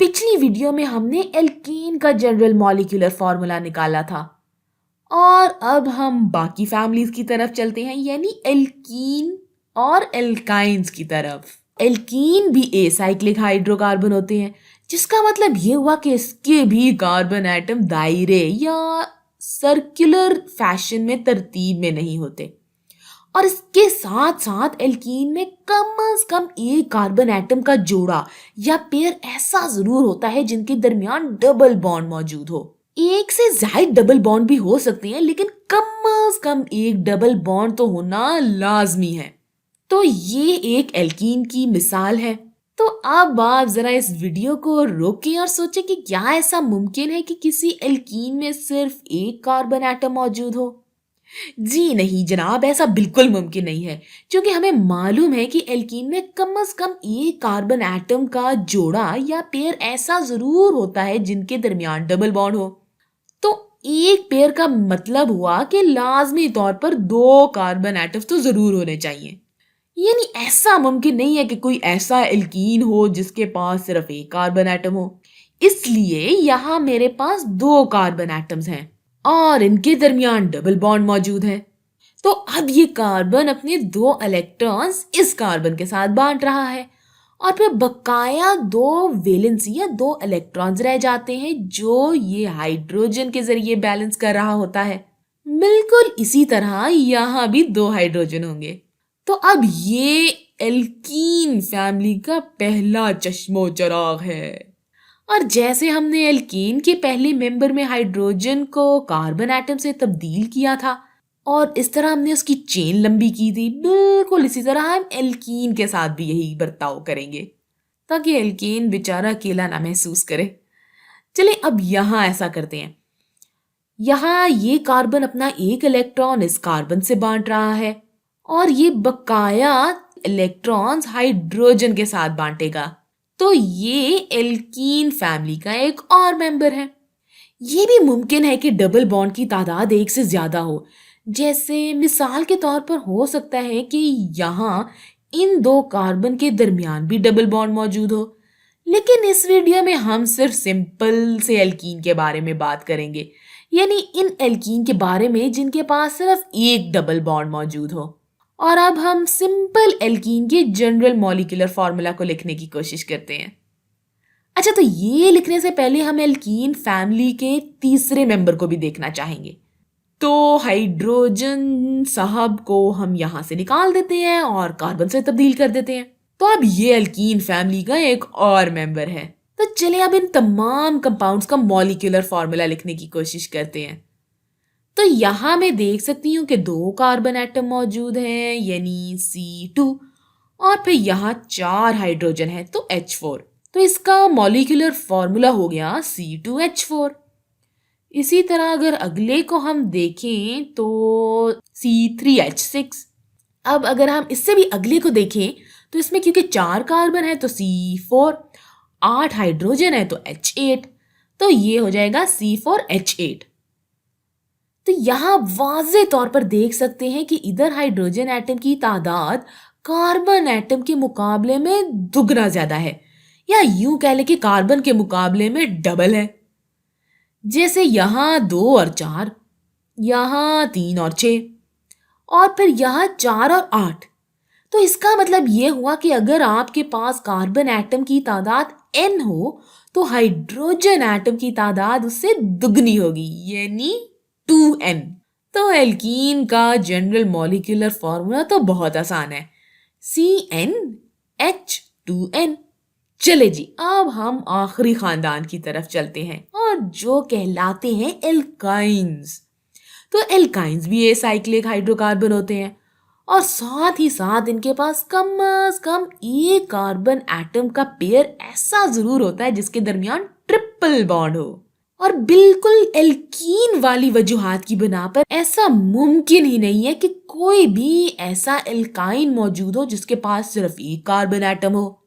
पिछली वीडियो में हमने एल्कीन का जनरल मॉलिक्यूलर फॉर्मूला निकाला था और अब हम बाकी फैमिलीज की तरफ चलते हैं, यानी एल्कीन और एल्काइंस की तरफ। एल्कीन भी एसाइक्लिक हाइड्रोकार्बन होते हैं, जिसका मतलब ये हुआ कि इसके भी कार्बन एटम दायरे या सर्कुलर फैशन में तरतीब में नहीं होते। और इसके साथ साथ एल्कीन में कम से कम एक कार्बन एटम का जोड़ा या पेयर ऐसा जरूर होता है जिनके दरमियान डबल बॉन्ड मौजूद हो। एक से ज्यादा डबल बॉन्ड भी हो सकते हैं, लेकिन कम से कम एक डबल बॉन्ड तो होना लाजमी है। तो ये एक एल्कीन की मिसाल है। तो अब आप जरा इस वीडियो को रोकें और सोचें कि क्या ऐसा मुमकिन है कि किसी एल्कीन में सिर्फ एक कार्बन एटम मौजूद हो। जी नहीं जनाब, ऐसा बिल्कुल मुमकिन नहीं है, क्योंकि हमें मालूम है कि एल्कीन में कम से कम एक कार्बन एटम का जोड़ा या पेयर ऐसा जरूर होता है जिनके दरमियान डबल बॉन्ड हो। तो एक पेयर का मतलब हुआ कि लाजमी तौर पर दो कार्बन एटम्स तो जरूर होने चाहिए। यानी ऐसा मुमकिन नहीं है कि कोई ऐसा एल्कीन हो जिसके पास सिर्फ एक कार्बन एटम हो। इसलिए यहाँ मेरे पास दो कार्बन एटम्स हैं और इनके दरमियान डबल बॉन्ड मौजूद है। तो अब ये कार्बन अपने दो इलेक्ट्रॉन्स इस कार्बन के साथ बांट रहा है और फिर बकाया दो वैलेंसी या दो इलेक्ट्रॉन्स रह जाते हैं जो ये हाइड्रोजन के जरिए बैलेंस कर रहा होता है। बिल्कुल इसी तरह यहाँ भी दो हाइड्रोजन होंगे। तो अब ये एल्कीन फैमिली का पहला चश्मो चराग है। और जैसे हमने एल्कीन के पहले मेंबर में हाइड्रोजन को कार्बन एटम से तब्दील किया था और इस तरह हमने उसकी चेन लंबी की थी, बिल्कुल इसी तरह हम एल्कीन के साथ भी यही बर्ताव करेंगे ताकि एल्कीन बेचारा अकेला ना महसूस करे। चलिए अब यहाँ ऐसा करते हैं। यहाँ ये कार्बन अपना एक इलेक्ट्रॉन इस कार्बन से बांट रहा है और ये बकाया इलेक्ट्रॉन्स हाइड्रोजन के साथ बांटेगा। तो ये एल्कीन फैमिली का एक और मेंबर है। ये भी मुमकिन है कि डबल बॉन्ड की तादाद एक से ज्यादा हो। जैसे मिसाल के तौर पर हो सकता है कि यहाँ इन दो कार्बन के दरमियान भी डबल बॉन्ड मौजूद हो। लेकिन इस वीडियो में हम सिर्फ सिंपल से एल्कीन के बारे में बात करेंगे, यानी इन एल्कीन के बारे में जिनके पास सिर्फ एक डबल बॉन्ड मौजूद हो। और अब हम सिंपल एल्कीन के जनरल मॉलिक्यूलर फॉर्मूला को लिखने की कोशिश करते हैं। अच्छा, तो ये लिखने से पहले हम एल्कीन फैमिली के तीसरे मेंबर को भी देखना चाहेंगे। तो हाइड्रोजन साहब को हम यहाँ से निकाल देते हैं और कार्बन से तब्दील कर देते हैं। तो अब ये एल्कीन फैमिली का एक और मेंबर है। तो चलिए अब इन तमाम कंपाउंड्स का मॉलिक्यूलर फॉर्मूला लिखने की कोशिश करते हैं। तो यहाँ मैं देख सकती हूँ कि दो कार्बन एटम मौजूद हैं, यानी C2, और फिर यहाँ चार हाइड्रोजन है तो H4। तो इसका मॉलिक्यूलर फॉर्मूला हो गया C2H4। इसी तरह अगर अगले को हम देखें तो C3H6। अब अगर हम इससे भी अगले को देखें तो इसमें क्योंकि चार कार्बन है तो C4, 8 हाइड्रोजन है तो H8, तो ये हो जाएगा C4H8। तो यहाँ वाज़े तौर पर देख सकते हैं कि इधर हाइड्रोजन एटम की तादाद कार्बन एटम के मुकाबले में दुगना ज्यादा है, या यूं कह ले कि कार्बन के मुकाबले में डबल है। जैसे यहाँ 2 और 4, यहाँ 3 और 6, और फिर यहाँ 4 और 8। तो इसका मतलब ये हुआ कि अगर आपके पास कार्बन एटम की तादाद n हो तो हाइड्रोजन एटम की तादाद उससे दुगनी होगी, यानी 2n। तो एल्कीन का जनरल मॉलिक्यूलर फॉर्मूला तो बहुत आसान है, CnH2n। चले जी, अब हम आखिरी खानदान की तरफ चलते हैं और जो कहलाते हैं एल्काइंस। तो एल्काइंस भी एसाइक्लिक हाइड्रोकार्बन होते हैं और साथ ही साथ इनके पास कम से कम एक कार्बन एटम का पेयर ऐसा जरूर होता है जिसके दरमियान ट्रिपल बॉन्ड हो। और बिल्कुल एल्कीन वाली वजूहात की बिना पर ऐसा मुमकिन ही नहीं है कि कोई भी ऐसा एल्काइन मौजूद हो जिसके पास सिर्फ एक कार्बन एटम हो।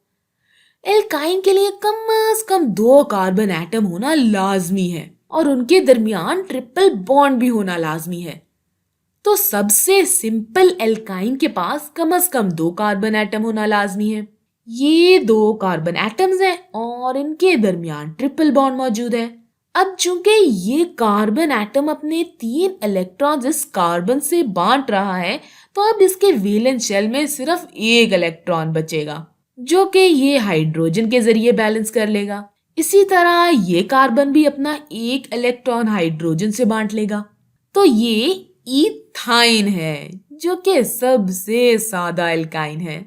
एल्काइन के लिए कम से कम दो कार्बन एटम होना लाजमी है और उनके दरमियान ट्रिपल बॉन्ड भी होना लाजमी है। तो सबसे सिंपल एल्काइन के पास कम से कम दो कार्बन एटम होना लाजमी है। ये दो कार्बन एटम्स हैं और इनके दरमियान ट्रिपल बॉन्ड मौजूद है। अब चूंकि ये कार्बन एटम अपने 3 इलेक्ट्रॉन्स इस कार्बन से बांट रहा है, तो अब इसके वैलेंस शेल में सिर्फ एक इलेक्ट्रॉन बचेगा, जो कि ये हाइड्रोजन के जरिए बैलेंस कर लेगा। इसी तरह ये कार्बन भी अपना एक इलेक्ट्रॉन हाइड्रोजन से बांट लेगा। तो ये इथाइन है, जो कि सबसे सादा एल्काइन है।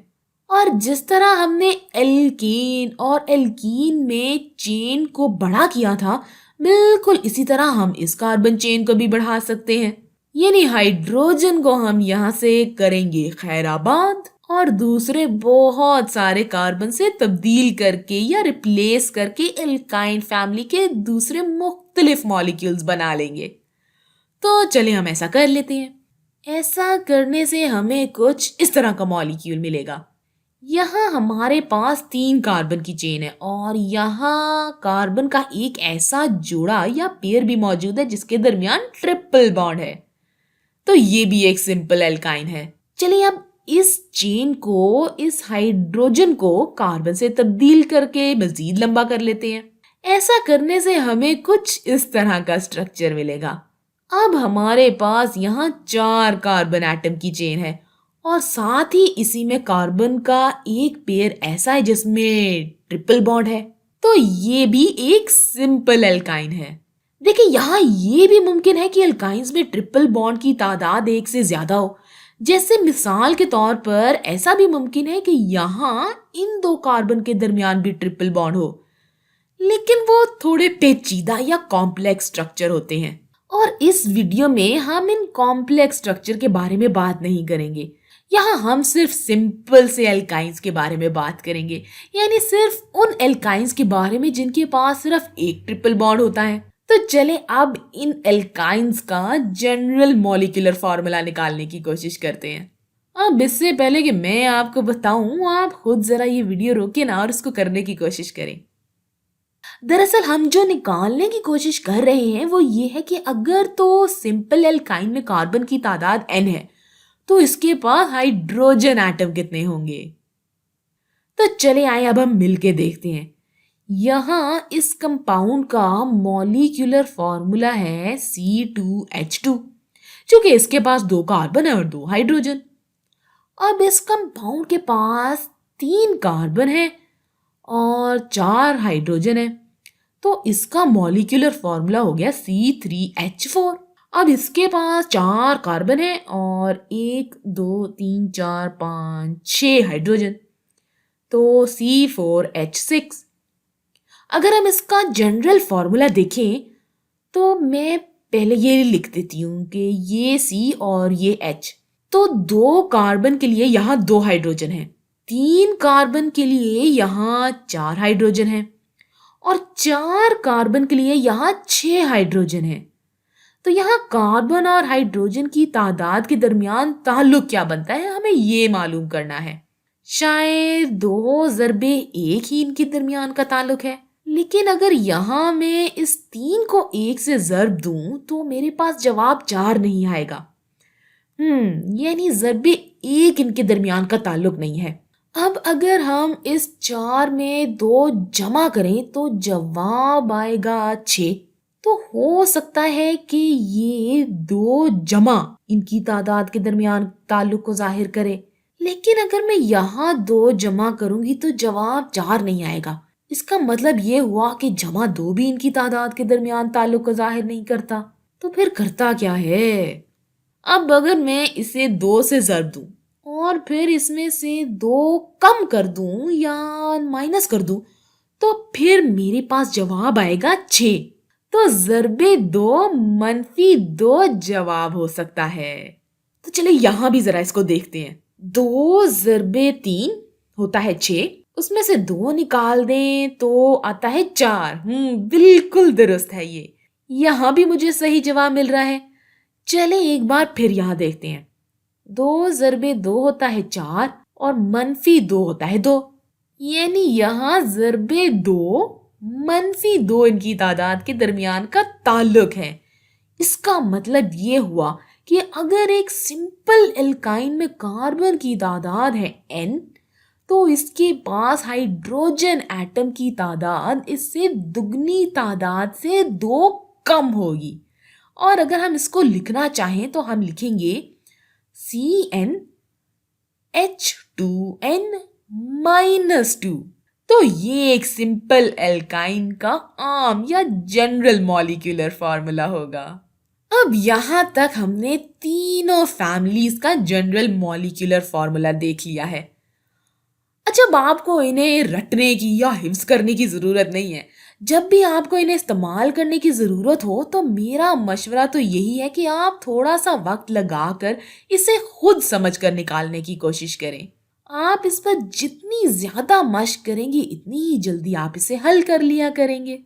और जिस तरह हमने एल्कीन और एल्कीन में चेन को बड़ा किया था, बिल्कुल इसी तरह हम इस कार्बन चेन को भी बढ़ा सकते हैं। यानी हाइड्रोजन को हम यहाँ से करेंगे खैराबाद और दूसरे बहुत सारे कार्बन से तब्दील करके या रिप्लेस करके एल्काइन फैमिली के दूसरे मुख्तलिफ मॉलिक्यूल्स बना लेंगे। तो चलिए हम ऐसा कर लेते हैं। ऐसा करने से हमें कुछ इस तरह का मॉलिक्यूल मिलेगा। यहाँ हमारे पास 3 कार्बन की चेन है और यहाँ कार्बन का एक ऐसा जोड़ा या पेयर भी मौजूद है जिसके दरमियान ट्रिपल बॉन्ड है। तो ये भी एक सिंपल एल्काइन है। चलिए अब इस चेन को, इस हाइड्रोजन को कार्बन से तब्दील करके मजीद लंबा कर लेते हैं। ऐसा करने से हमें कुछ इस तरह का स्ट्रक्चर मिलेगा। अब हमारे पास यहाँ 4 कार्बन एटम की चेन है और साथ ही इसी में कार्बन का एक पेयर ऐसा है जिसमें ट्रिपल बॉन्ड है। तो ये भी एक सिंपल एल्काइन है। देखिए यहाँ ये भी मुमकिन है कि एल्काइंस में ट्रिपल बॉन्ड की तादाद एक से ज्यादा हो। जैसे मिसाल के तौर पर ऐसा भी मुमकिन है कि यहाँ इन 2 कार्बन के दरमियान भी ट्रिपल बॉन्ड हो, लेकिन वो थोड़े पेचीदा या कॉम्प्लेक्स स्ट्रक्चर होते हैं। और इस वीडियो में हम इन कॉम्प्लेक्स स्ट्रक्चर के बारे में बात नहीं करेंगे। यहाँ हम सिर्फ सिंपल से एल्काइंस के बारे में बात करेंगे, यानी सिर्फ उन एल्काइंस के बारे में जिनके पास सिर्फ एक ट्रिपल बॉन्ड होता है। तो चले अब इन एल्काइंस का जनरल मॉलिक्यूलर फॉर्मूला निकालने की कोशिश करते हैं। अब इससे पहले कि मैं आपको बताऊं, आप खुद जरा ये वीडियो रोके ना और इसको करने की कोशिश करें। दरअसल हम जो निकालने की कोशिश कर रहे हैं वो ये है कि अगर तो सिंपल एल्काइन में कार्बन की तादाद n है, तो इसके पास हाइड्रोजन एटम कितने होंगे। तो चले आए अब हम मिलके देखते हैं। यहाँ इस कंपाउंड का मॉलिक्यूलर फॉर्मूला है C2H2, क्योंकि इसके पास 2 कार्बन है और 2 हाइड्रोजन। अब इस कंपाउंड के पास 3 कार्बन है और 4 हाइड्रोजन है, तो इसका मॉलिक्यूलर फॉर्मूला हो गया C3H4। अब इसके पास 4 कार्बन है और 1 2 3 4 5 6 हाइड्रोजन, तो C4H6। अगर हम इसका जनरल फॉर्मूला देखें तो मैं पहले ये लिख देती हूँ कि ये C और ये H। तो 2 कार्बन के लिए यहाँ 2 हाइड्रोजन है, 3 कार्बन के लिए यहाँ 4 हाइड्रोजन है और 4 कार्बन के लिए यहाँ 6 हाइड्रोजन है। तो यहाँ कार्बन और हाइड्रोजन की तादाद के दरमियान ताल्लुक क्या बनता है, हमें ये मालूम करना है। शायद 2 ज़रबे 1 ही इनके दरमियान का ताल्लुक है। लेकिन अगर यहाँ मैं इस 3 को 1 से ज़रब दूं तो मेरे पास जवाब 4 नहीं आएगा। यानी ज़रबे 1 इनके दरमियान का ताल्लुक नहीं है। अब अगर हम इस 4 में 2 जमा करें तो जवाब आएगा 6। तो हो सकता है कि ये 2 जमा इनकी तादाद के दरमियान ताल्लुक को जाहिर करे। लेकिन अगर मैं यहाँ 2 जमा करूंगी तो जवाब 4 नहीं आएगा। इसका मतलब ये हुआ कि जमा 2 भी इनकी तादाद के दरमियान ताल्लुक को जाहिर नहीं करता। तो फिर करता क्या है। अब अगर मैं इसे 2 से ज़रब दूं और फिर इसमें से 2 कम कर दूं या माइनस कर दूं, तो फिर मेरे पास जवाब आएगा 6। तो ज़रबे 2 -2 जवाब हो सकता है। तो चलिए यहाँ भी जरा इसको देखते हैं। 2 ज़रबे 3 होता है 6, उसमें से 2 निकाल दें तो आता है 4। बिल्कुल दुरुस्त है ये। यहाँ भी मुझे सही जवाब मिल रहा है। चले एक बार फिर यहाँ देखते हैं। 2 ज़रबे 2 होता है 4 और -2 होता है 2, यानी यहाँ ज़रबे 2 -2 इनकी तादाद के दरमियान का ताल्लुक है। इसका मतलब ये हुआ कि अगर एक सिंपल एल्काइन में कार्बन की तादाद है n, तो इसके पास हाइड्रोजन एटम की तादाद इससे दुगनी तादाद से 2 कम होगी। और अगर हम इसको लिखना चाहें तो हम लिखेंगे CnH2n-2। तो ये एक सिंपल एल्काइन का आम या जनरल मॉलिक्यूलर फॉर्मूला होगा। अब यहां तक हमने तीनों फैमिलीज का जनरल मॉलिक्यूलर फॉर्मूला देख लिया है। अच्छा, अब आपको इन्हें रटने की या हिफ्ज करने की जरूरत नहीं है। जब भी आपको इन्हें इस्तेमाल करने की ज़रूरत हो तो मेरा मशवरा तो यही है कि आप थोड़ा सा वक्त लगाकर इसे खुद समझ कर निकालने की कोशिश करें। आप इस पर जितनी ज़्यादा मशक करेंगे इतनी ही जल्दी आप इसे हल कर लिया करेंगे।